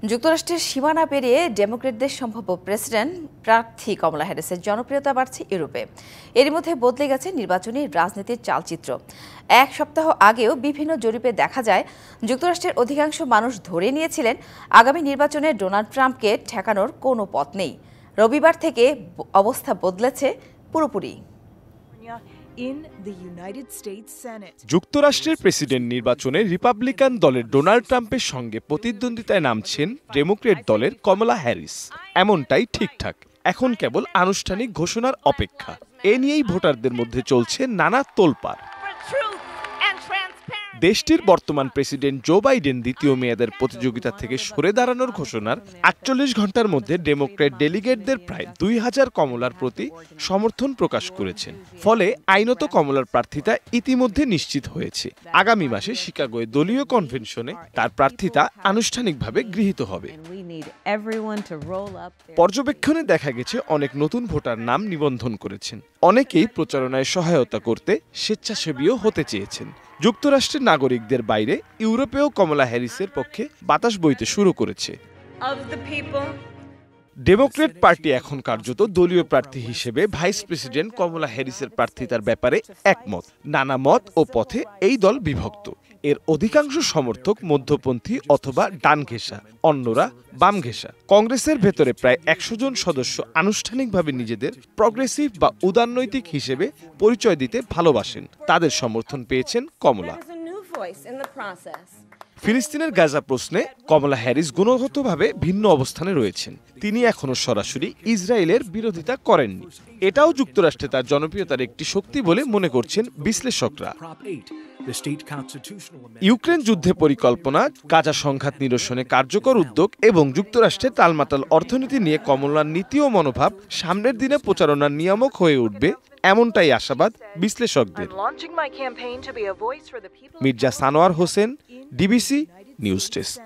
যুক্তরাষ্ট্রের সীমানা পেরিয়ে ডেমোক্র্যাটদের সম্ভাব্য প্রেসিডেন্ট প্রার্থী কমলা হ্যারিসের জনপ্রিয়তা বাড়ছে ইউরোপে। এরই মধ্যে বদলে গেছে নির্বাচনী রাজনীতির চালচিত্র। এক সপ্তাহ আগেও বিভিন্ন জরিপে দেখা যায় যুক্তরাষ্ট্রের অধিকাংশ মানুষ ধরে নিয়েছিলেন আগামী নির্বাচনে ডোনাল্ড ট্রাম্পকে ঠেকানোর কোনো পথ নেই। রবিবার থেকে অবস্থা বদলেছে পুরোপুরি। যুক্তরাষ্ট্রের প্রেসিডেন্ট নির্বাচনে রিপাবলিকান দলের ডোনাল্ড ট্রাম্পের সঙ্গে প্রতিদ্বন্দ্বিতায় নামছেন ডেমোক্র্যাট দলের কমলা হ্যারিস। এমনটাই ঠিকঠাক, এখন কেবল আনুষ্ঠানিক ঘোষণার অপেক্ষা। এ নিয়েই ভোটারদের মধ্যে চলছে নানা তোলপাড়। দেশটির বর্তমান প্রেসিডেন্ট জো বাইডেন দ্বিতীয় মেয়াদের প্রতিযোগিতা থেকে সরে দাঁড়ানোর ঘোষণার ৪৮ ঘন্টার মধ্যে ডেমোক্র্যাট ডেলিগেটদের প্রায় ২,০০০ কমলার প্রতি সমর্থন প্রকাশ করেছেন। ফলে আইনত কমলার প্রার্থিতা ইতিমধ্যে নিশ্চিত হয়েছে। আগামী মাসে শিকাগোয় দলীয় কনভেনশনে তার প্রার্থিতা আনুষ্ঠানিকভাবে গৃহীত হবে। পর্যবেক্ষণে দেখা গেছে অনেক নতুন ভোটার নাম নিবন্ধন করেছেন। অনেকেই প্রচারণায় সহায়তা করতে স্বেচ্ছাসেবীও হতে চেয়েছেন। যুক্তরাষ্ট্রের নাগরিকদের বাইরে ইউরোপেও কমলা হ্যারিসের পক্ষে বাতাস বইতে শুরু করেছে। ডেমোক্র্যাট পার্টি এখন কার্যত দলীয় প্রার্থী হিসেবে ভাইস প্রেসিডেন্ট কমলা হ্যারিসের প্রার্থিতার ব্যাপারে একমত। নানা মত ও পথে এই দল বিভক্ত। এর অধিকাংশ সমর্থক মধ্যপন্থী অথবা ডান ঘেঁষা, অন্যরা বাম ঘেঁষা। কংগ্রেসের ভেতরে প্রায় ১০০ জন সদস্য আনুষ্ঠানিকভাবে নিজেদের প্রগ্রেসিভ বা উদারনৈতিক হিসেবে পরিচয় দিতে ভালোবাসেন। তাদের সমর্থন পেয়েছেন কমলা। ফিলিস্তিনের গাজা প্রশ্নে কমলা হ্যারিস গুণগতভাবে ভিন্ন অবস্থানে রয়েছেন। তিনি এখনো সরাসরি ইসরায়েলের বিরোধিতা করেননি। এটাও যুক্তরাষ্ট্রে তার জনপ্রিয়তার একটি শক্তি বলে মনে করছেন বিশ্লেষকরা। ইউক্রেন যুদ্ধে পরিকল্পনা, গাজা সংঘাত নিরসনে কার্যকর উদ্যোগ এবং যুক্তরাষ্ট্রের টালমাটাল অর্থনীতি নিয়ে কমলার নীতি ও মনোভাব সামনের দিনে প্রচারণার নিয়ামক হয়ে উঠবে, এমনটাই আশাবাদ বিশ্লেষকদের। Mirza Sanowar Hossain, DBC news desk.